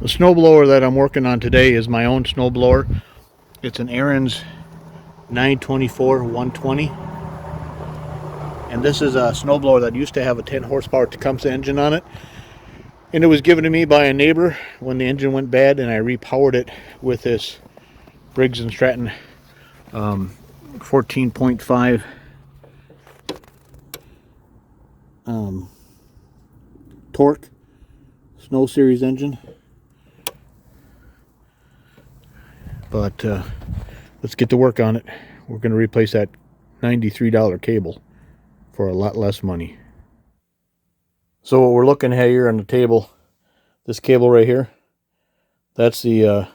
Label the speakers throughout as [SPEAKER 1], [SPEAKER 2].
[SPEAKER 1] The snowblower that I'm working on today is my own snowblower. It's an Ariens 924 120. And this is a snowblower that used to have a 10 horsepower Tecumseh engine on it. And it was given to me by a neighbor when the engine went bad, and I repowered it with this Briggs & Stratton 14.5 torque snow series engine. But let's get to work on it. We're going to replace that $93 cable for a lot less money. So what we're looking at here on the table, this cable right here, that's the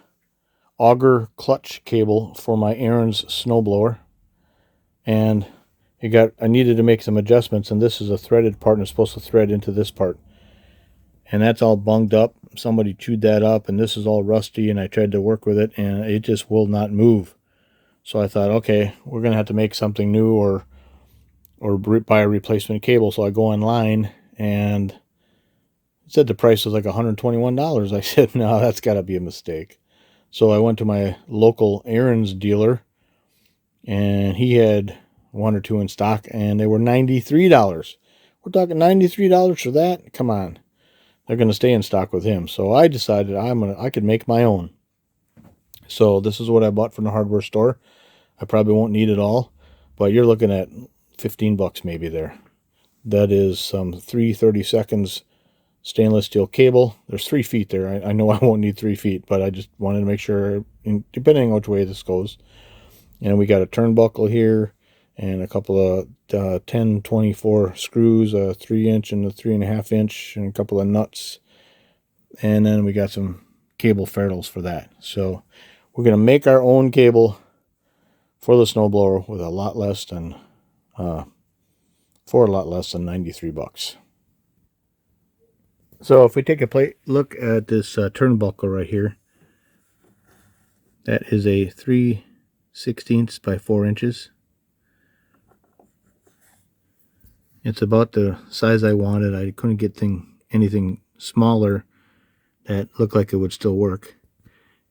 [SPEAKER 1] Auger clutch cable for my Ariens snowblower. And I needed to make some adjustments, and this is a threaded part and it's supposed to thread into this part. And that's all bunged up. Somebody chewed that up, and this is all rusty, and I tried to work with it and it just will not move. So I thought, okay, we're gonna have to make something new or buy a replacement cable. So I go online and it said the price was like $121. I said, no, that's got to be a mistake. So I went to my local Ariens dealer, and he had one or two in stock, and they were $93. We're talking $93 for that? Come on. They're going to stay in stock with him. So I decided I could make my own. So this is what I bought from the hardware store. I probably won't need it all, but you're looking at 15 bucks maybe there. That is some 3/32 seconds stainless steel cable. There's 3 feet there. I know I won't need 3 feet, but I just wanted to make sure, depending on which way this goes. And we got a turnbuckle here and a couple of 1024 screws, a 3-inch and a 3.5 inch, and a couple of nuts. And then we got some cable ferrules for that. So we're going to make our own cable for the snowblower with a lot less than for a lot less than 93 bucks. So if we take a look at this turnbuckle right here, that is a 3/16 by 4 inches. It's about the size I wanted. I couldn't get anything smaller that looked like it would still work.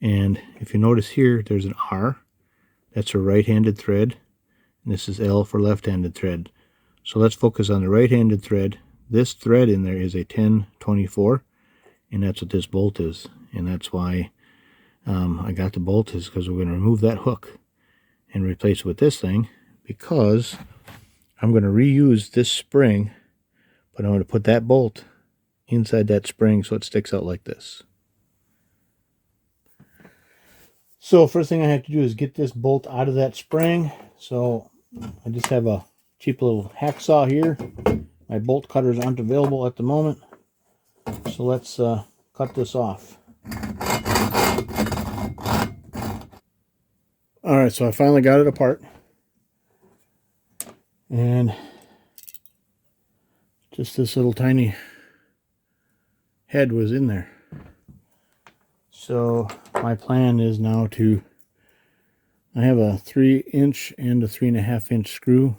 [SPEAKER 1] And if you notice here, there's an R. That's a right-handed thread. And this is L for left-handed thread. So let's focus on the right-handed thread. This thread in there is a 1024, and that's what this bolt is. And that's why I got the bolt, is because we're going to remove that hook and replace it with this thing, because I'm going to reuse this spring, but I'm going to put that bolt inside that spring so it sticks out like this. So first thing I have to do is get this bolt out of that spring. So I just have a cheap little hacksaw here. My bolt cutters aren't available at the moment, so let's cut this off. Alright, so I finally got it apart, and just this little tiny head was in there. So my plan is now I have a 3-inch and a 3.5 inch screw.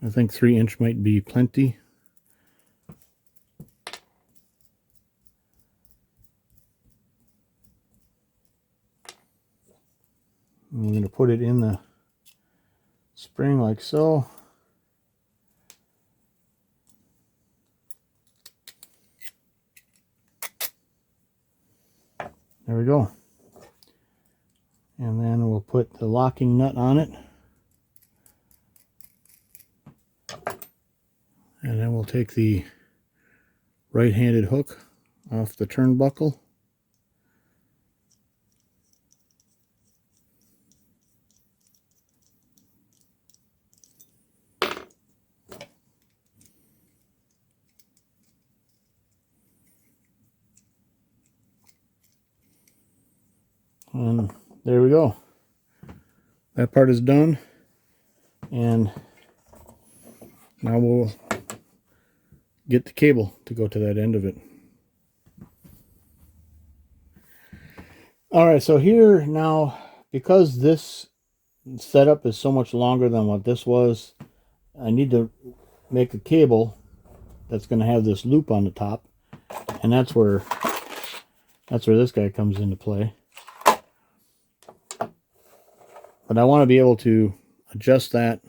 [SPEAKER 1] I think 3-inch might be plenty. I'm going to put it in the spring like so. There we go. And then we'll put the locking nut on it. And then we'll take the right-handed hook off the turnbuckle. And there we go. That part is done. And now we'll get the cable to go to that end of it. Alright, so here now, because this setup is so much longer than what this was, I need to make a cable that's going to have this loop on the top. And that's where this guy comes into play. But I want to be able to adjust that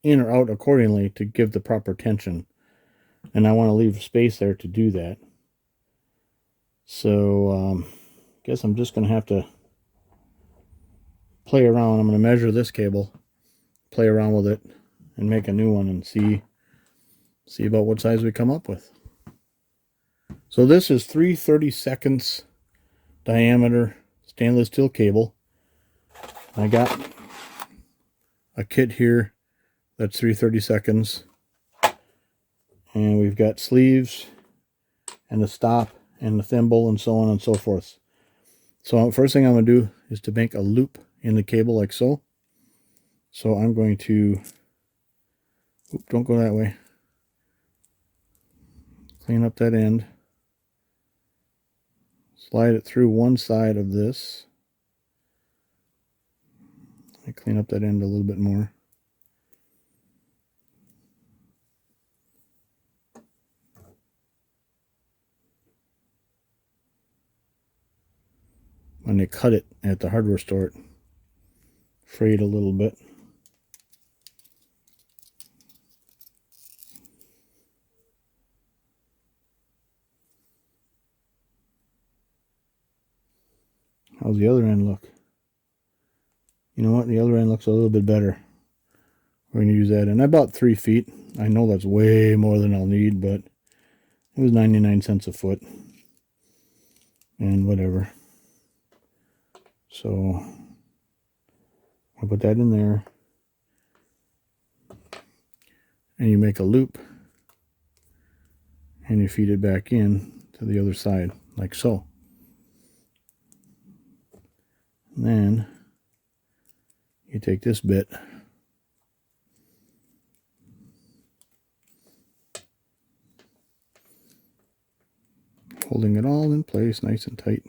[SPEAKER 1] in or out accordingly to give the proper tension. And I want to leave space there to do that. So, guess I'm just going to have to play around. I'm going to measure this cable, play around with it, and make a new one and see about what size we come up with. So this is 3/32 diameter stainless steel cable. I got a kit here that's 3/32, and we've got sleeves and the stop and the thimble and so on and so forth. So first thing I'm going to do is to make a loop in the cable like so. So I'm going to, don't go that way, clean up that end, slide it through one side of this. I clean up that end a little bit more. When they cut it at the hardware store, it frayed a little bit. How's the other end look? You know what? The other end looks a little bit better. We're going to use that. And I bought 3 feet. I know that's way more than I'll need, but it was 99 cents a foot. And whatever. So I'll put that in there. And you make a loop. And you feed it back in to the other side, like so. And then you take this bit, holding it all in place nice and tight.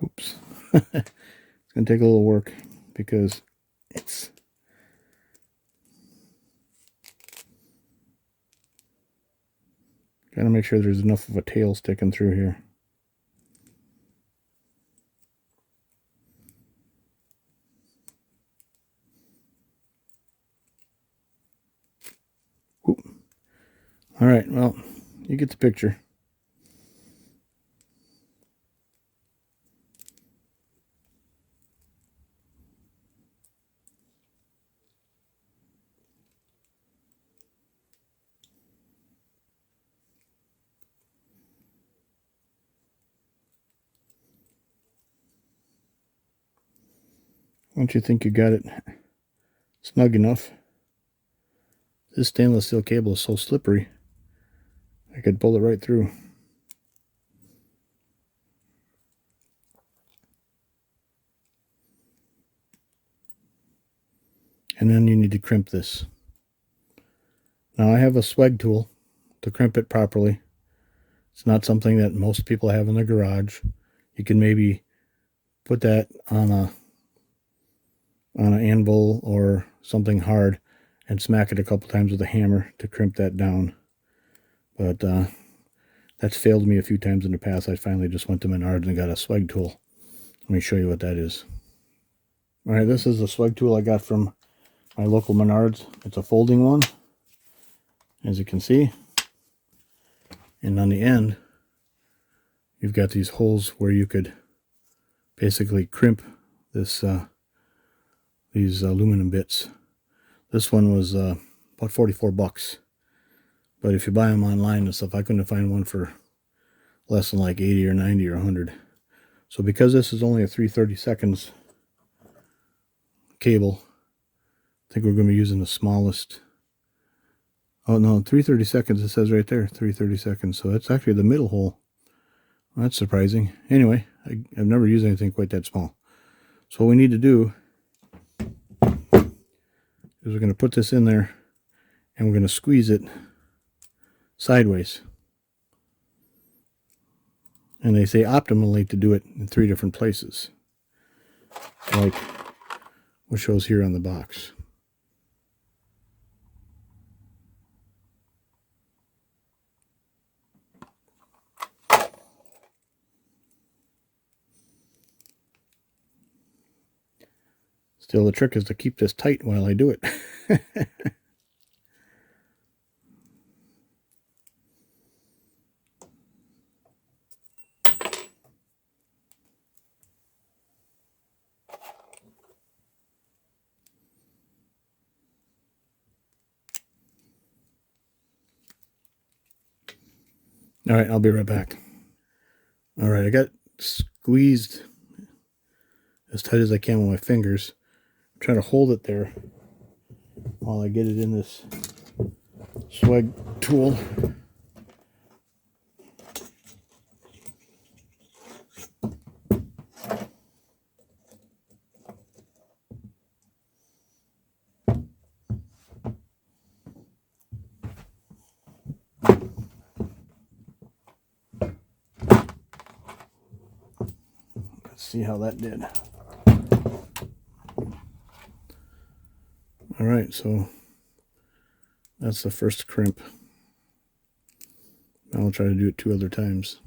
[SPEAKER 1] Oops. It's going to take a little work because it's got to make sure there's enough of a tail sticking through here. Oop. All right, well, you get the picture. Once you think you got it snug enough, this stainless steel cable is so slippery, I could pull it right through. And then you need to crimp this. Now I have a swag tool to crimp it properly. It's not something that most people have in their garage. You can maybe put that on an anvil or something hard and smack it a couple times with a hammer to crimp that down. But that's failed me a few times in the past. I finally just went to Menards and got a swag tool. Let me show you what that is. Alright, this is a swag tool I got from my local Menards. It's a folding one, as you can see. And on the end, you've got these holes where you could basically crimp this these aluminum bits. This one was about 44 bucks. But if you buy them online and stuff, I couldn't find one for less than like 80 or 90 or 100. So because this is only a 3/32 cable, I think we're going to be using the smallest. Oh no, 3/32 it says right there, 3/32. So that's actually the middle hole. Well, that's surprising. Anyway, I've never used anything quite that small. So what we need to do is we're going to put this in there and we're going to squeeze it sideways. And they say optimally to do it in 3 different places, like what shows here on the box. Still, the trick is to keep this tight while I do it. All right, I'll be right back. All right, I got squeezed as tight as I can with my fingers. I'm trying to hold it there while I get it in this swag tool. Let's see how that did. All right, so that's the first crimp. Now I'll try to do it 2 other times.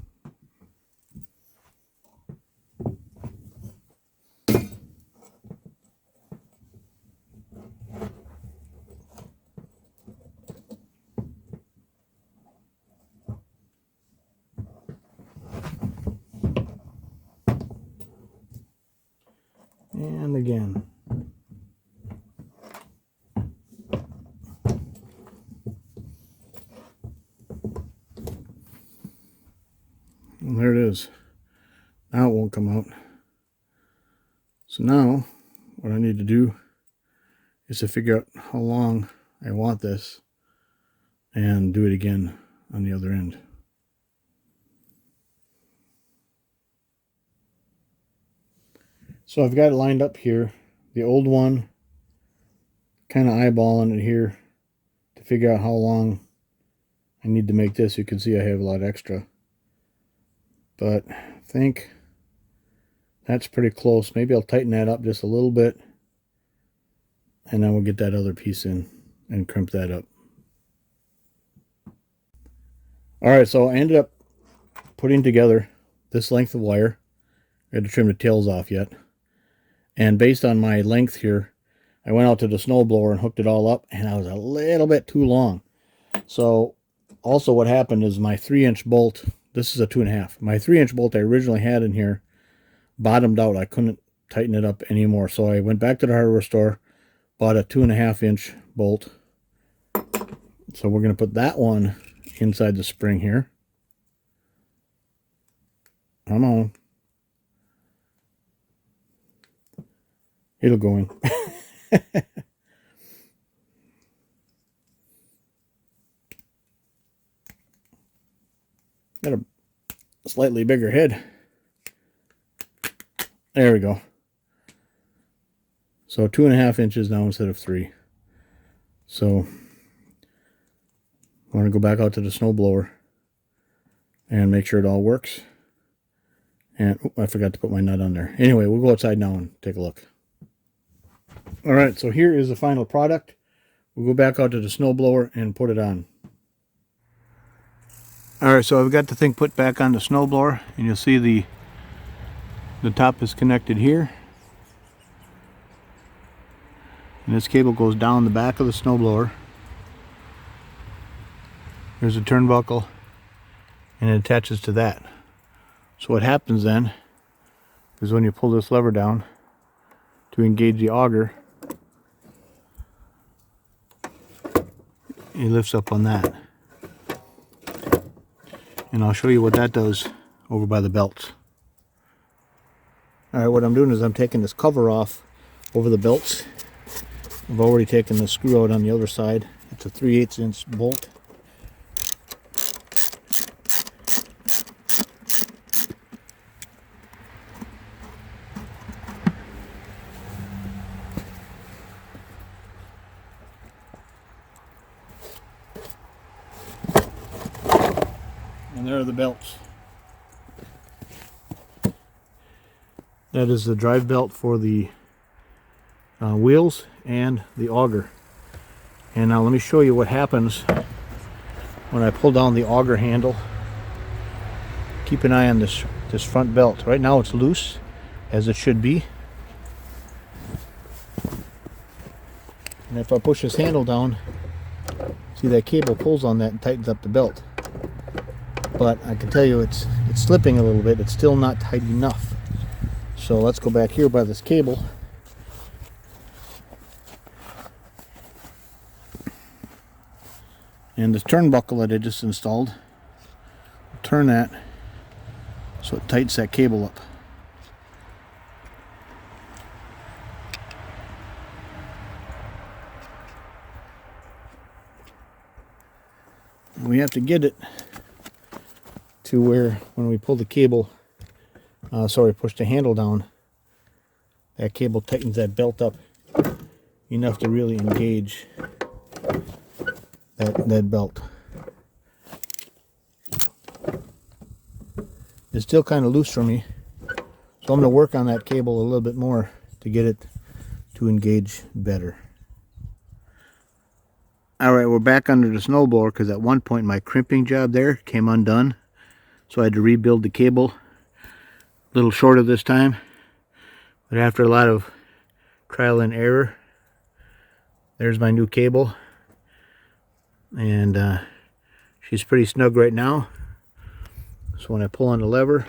[SPEAKER 1] And again. And there it is. Now it won't come out. So now what I need to do is to figure out how long I want this and do it again on the other end. So I've got it lined up here. The old one, kind of eyeballing it here to figure out how long I need to make this. You can see I have a lot extra. But I think that's pretty close. Maybe I'll tighten that up just a little bit. And then we'll get that other piece in and crimp that up. Alright, so I ended up putting together this length of wire. I had to trim the tails off yet. And based on my length here, I went out to the snowblower and hooked it all up, and I was a little bit too long. So also what happened is my 3-inch bolt, this is a 2.5. My 3-inch bolt I originally had in here bottomed out. I couldn't tighten it up anymore. So I went back to the hardware store, bought a 2.5-inch bolt. So we're going to put that one inside the spring here. Come on. It'll go in. Got a slightly bigger head. There we go. So 2.5 inches now instead of 3. So I want to go back out to the snowblower and make sure it all works. And I forgot to put my nut on there. Anyway, we'll go outside now and take a look. Alright, so here is the final product. We'll go back out to the snowblower and put it on. Alright, so I've got the thing put back on the snowblower, and you'll see the top is connected here. And this cable goes down the back of the snowblower. There's a turnbuckle, and it attaches to that. So what happens then is when you pull this lever down to engage the auger, it lifts up on that. And I'll show you what that does over by the belts. Alright, what I'm doing is I'm taking this cover off over the belts. I've already taken the screw out on the other side. It's a 3/8 inch bolt. And there are the belts. That is the drive belt for the wheels and the auger. And now let me show you what happens when I pull down the auger handle. Keep an eye on this front belt. Right now it's loose, as it should be. And if I push this handle down, see that cable pulls on that and tightens up the belt. But I can tell you it's slipping a little bit. It's still not tight enough. So let's go back here by this cable. And this turnbuckle that I just installed, turn that so it tightens that cable up. We have to get it to where when we pull the cable, push the handle down, that cable tightens that belt up enough to really engage that belt. It's still kind of loose for me, so I'm going to work on that cable a little bit more to get it to engage better. Alright, we're back under the snowblower because at one point my crimping job there came undone, so I had to rebuild the cable. A little shorter this time, but after a lot of trial and error, there's my new cable. And she's pretty snug right now. So when I pull on the lever,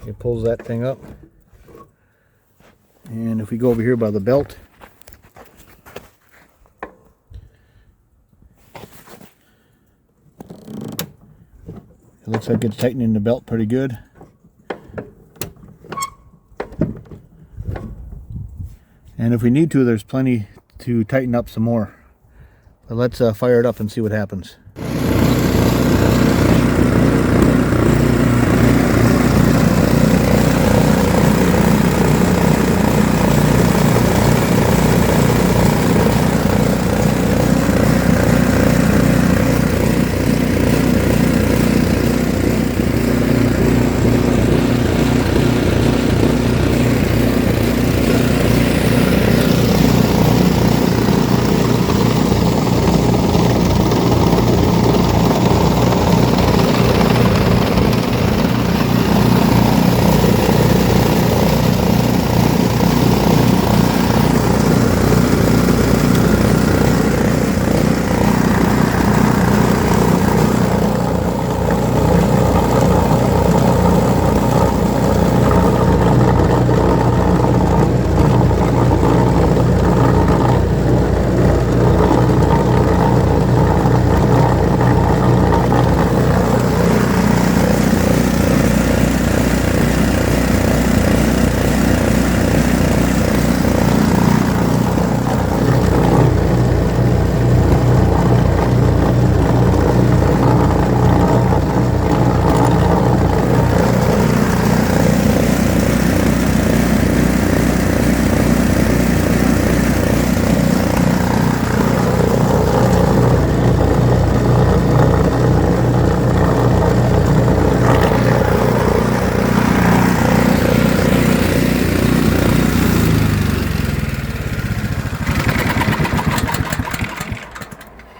[SPEAKER 1] it pulls that thing up. And if we go over here by the belt, it looks like it's tightening the belt pretty good. And if we need to, there's plenty to tighten up some more. But let's fire it up and see what happens.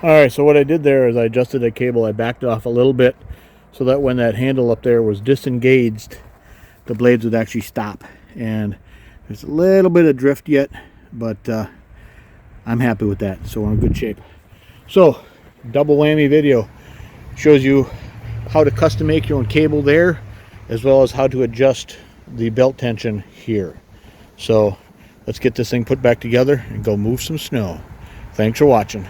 [SPEAKER 1] Alright, so what I did there is I adjusted the cable. I backed off a little bit so that when that handle up there was disengaged, the blades would actually stop. And there's a little bit of drift yet, but I'm happy with that, so we're in good shape. So, double whammy video. Shows you how to custom make your own cable there, as well as how to adjust the belt tension here. So, let's get this thing put back together and go move some snow. Thanks for watching.